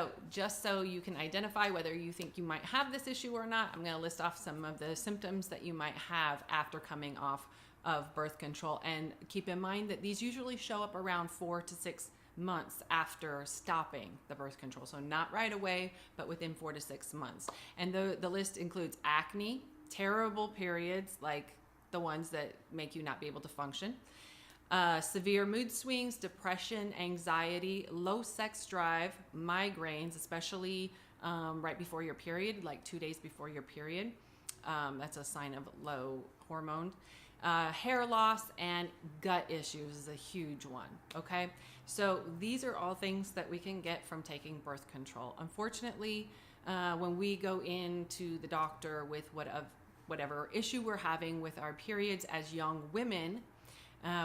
So just so you can identify whether you think you might have this issue or not, I'm going to list off some of the symptoms that you might have after coming off of birth control. And keep in mind that these usually show up around 4 to 6 months after stopping the birth control. So not right away, but within 4 to 6 months. And the list includes acne, terrible periods like the ones that make you not be able to function, severe mood swings, depression, anxiety, low sex drive, migraines, especially right before your period, like 2 days before your period. That's a sign of low hormone. Hair loss and gut issues is a huge one. Okay, so these are all things that we can get from taking birth control. Unfortunately, when we go into the doctor with whatever issue we're having with our periods as young women,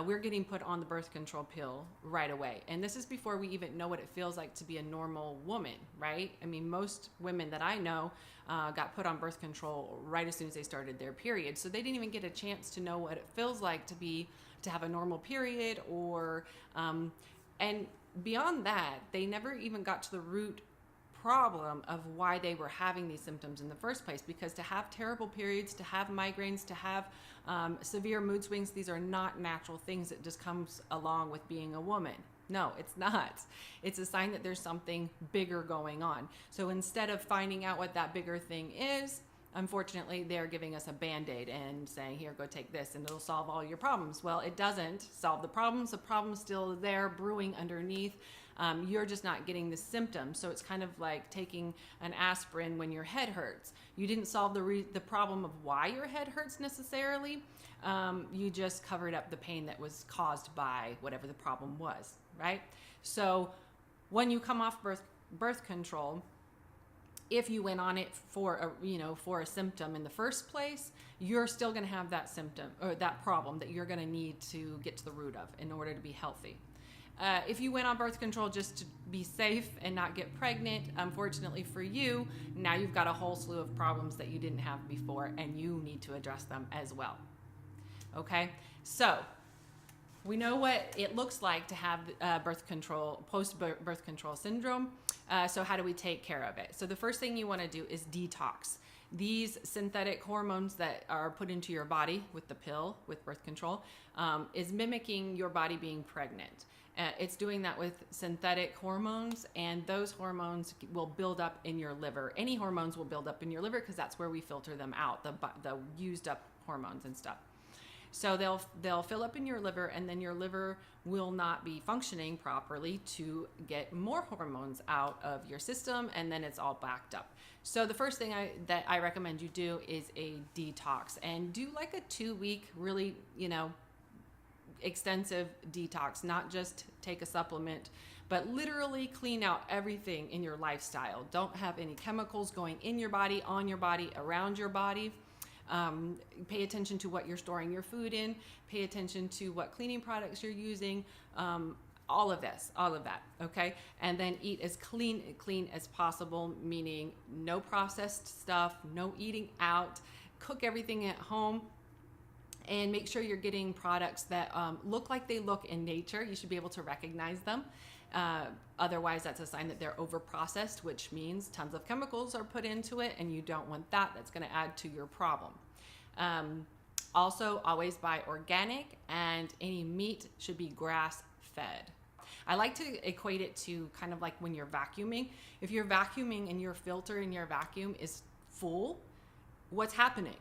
we're getting put on the birth control pill right away. And this is before we even know what it feels like to be a normal woman, right? I mean, most women that I know got put on birth control right as soon as they started their period. So they didn't even get a chance to know what it feels like to have a normal period, or and beyond that, they never even got to the root problem of why they were having these symptoms in the first place. Because to have terrible periods, to have migraines, to have severe mood swings, these are not natural things that just comes along with being a woman. No, it's not. It's a sign that there's something bigger going on. So instead of finding out what that bigger thing is, unfortunately, they're giving us a Band-Aid and saying, here, go take this and it'll solve all your problems. Well, it doesn't solve the problems. The problem's still there brewing underneath. You're just not getting the symptoms. So it's kind of like taking an aspirin when your head hurts. You didn't solve the problem of why your head hurts necessarily. You just covered up the pain that was caused by whatever the problem was, right? So when you come off birth control, if you went on it for a symptom in the first place, you're still going to have that symptom or that problem that you're going to need to get to the root of in order to be healthy. If you went on birth control just to be safe and not get pregnant, unfortunately for you, now you've got a whole slew of problems that you didn't have before, and you need to address them as well. Okay, so we know what it looks like to have post-birth control syndrome. So how do we take care of it? So the first thing you want to do is detox. These synthetic hormones that are put into your body with the pill, with birth control, is mimicking your body being pregnant. It's doing that with synthetic hormones, and those hormones will build up in your liver. Any hormones will build up in your liver because that's where we filter them out, the used up hormones and stuff. So they'll fill up in your liver, and then your liver will not be functioning properly to get more hormones out of your system, and then it's all backed up. So the first thing that I recommend you do is a detox, and do like a 2-week really, extensive detox, not just take a supplement, but literally clean out everything in your lifestyle. Don't have any chemicals going in your body, on your body, around your body. Pay attention to what you're storing your food in, pay attention to what cleaning products you're using, all of that, okay? And then eat as clean as possible, meaning no processed stuff, no eating out, cook everything at home, and make sure you're getting products that look like they look in nature. You should be able to recognize them. Otherwise, that's a sign that they're over-processed, which means tons of chemicals are put into it, and you don't want that. That's going to add to your problem. Also, always buy organic, and any meat should be grass-fed. I like to equate it to kind of like when you're vacuuming. If you're vacuuming and your filter in your vacuum is full, what's happening?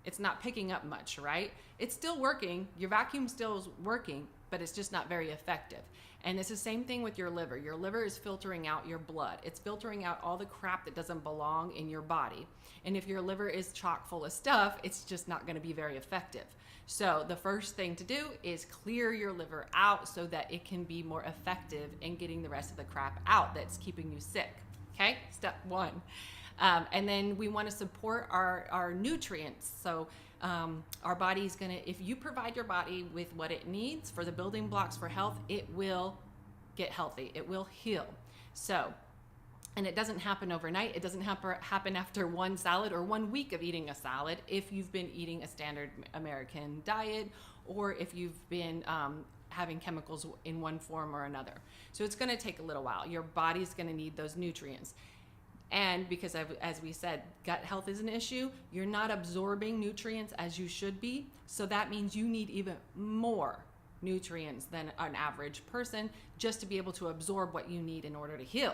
It's not picking up much, right? It's still working. Your vacuum still is working, but it's just not very effective. And it's the same thing with your liver. Your liver is filtering out your blood. It's filtering out all the crap that doesn't belong in your body. And if your liver is chock full of stuff, it's just not going to be very effective. So the first thing to do is clear your liver out so that it can be more effective in getting the rest of the crap out that's keeping you sick. Okay, step 1. And then we want to support our nutrients. So our body's going to, if you provide your body with what it needs for the building blocks for health, it will get healthy. It will heal. So, and it doesn't happen overnight. It doesn't happen after one salad or 1 week of eating a salad if you've been eating a standard American diet, or if you've been having chemicals in one form or another. So it's going to take a little while. Your body's going to need those nutrients. And because, as we said, gut health is an issue, you're not absorbing nutrients as you should be. So that means you need even more nutrients than an average person just to be able to absorb what you need in order to heal.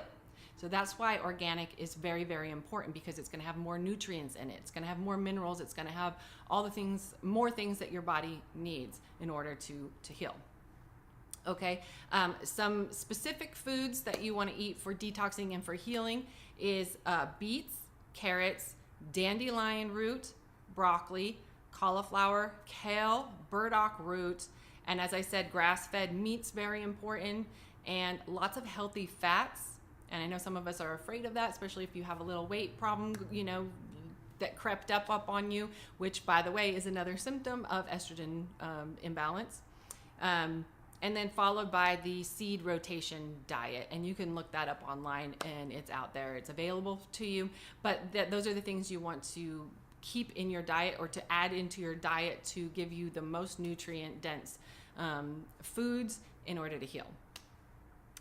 So that's why organic is very, very important, because it's going to have more nutrients in it. It's going to have more minerals. It's going to have all the things, more things that your body needs in order to heal. Okay, some specific foods that you want to eat for detoxing and for healing is beets, carrots, dandelion root, broccoli, cauliflower, kale, burdock root, and as I said, grass-fed meat's very important, and lots of healthy fats. And I know some of us are afraid of that, especially if you have a little weight problem, that crept up on you, which, by the way, is another symptom of estrogen imbalance. And then followed by the seed rotation diet. And you can look that up online, and it's out there. It's available to you. But those are the things you want to keep in your diet, or to add into your diet to give you the most nutrient-dense foods in order to heal.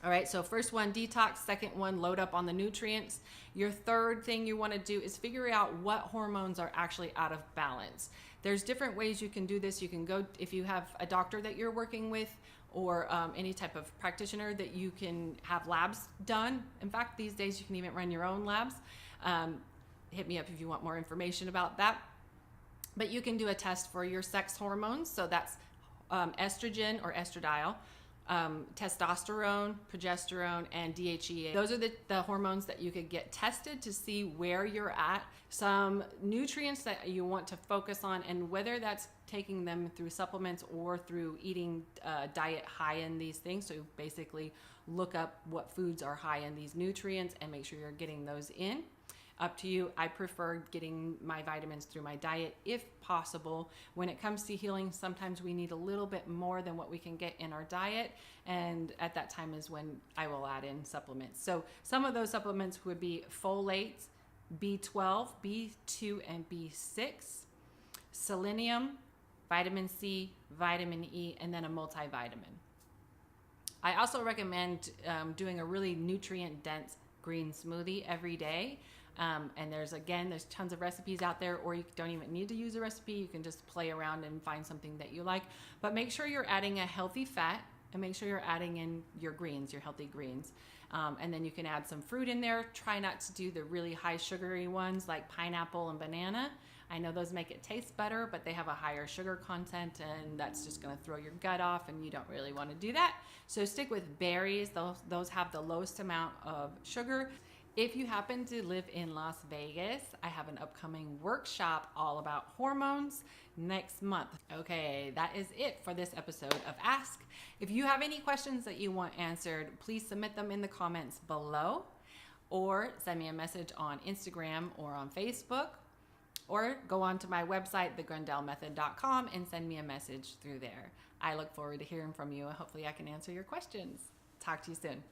All right, so first one, detox. Second one, load up on the nutrients. Your third thing you want to do is figure out what hormones are actually out of balance. There's different ways you can do this. You can go, if you have a doctor that you're working with, or any type of practitioner, that you can have labs done. In fact, these days you can even run your own labs. Hit me up if you want more information about that. But you can do a test for your sex hormones. So that's estrogen or estradiol, testosterone, progesterone, and DHEA. Those are the hormones that you could get tested to see where you're at. Some nutrients that you want to focus on, and whether that's taking them through supplements or through eating diet high in these things. So basically look up what foods are high in these nutrients and make sure you're getting those in. Up to you. I prefer getting my vitamins through my diet if possible. When it comes to healing, sometimes we need a little bit more than what we can get in our diet, and at that time is when I will add in supplements. So some of those supplements would be folate, B12, B2, and B6, selenium, vitamin C, vitamin E, and then a multivitamin. I also recommend doing a really nutrient-dense green smoothie every day. And there's tons of recipes out there, or you don't even need to use a recipe. You can just play around and find something that you like. But make sure you're adding a healthy fat, and make sure you're adding in your greens, your healthy greens. And then you can add some fruit in there. Try not to do the really high sugary ones like pineapple and banana. I know those make it taste better, but they have a higher sugar content, and that's just going to throw your gut off, and you don't really want to do that. So stick with berries. Those have the lowest amount of sugar. If you happen to live in Las Vegas, I have an upcoming workshop all about hormones next month. Okay, that is it for this episode of Ask. If you have any questions that you want answered, please submit them in the comments below, or send me a message on Instagram or on Facebook, or go on to my website, thegruendellmethod.com, and send me a message through there. I look forward to hearing from you, and hopefully I can answer your questions. Talk to you soon.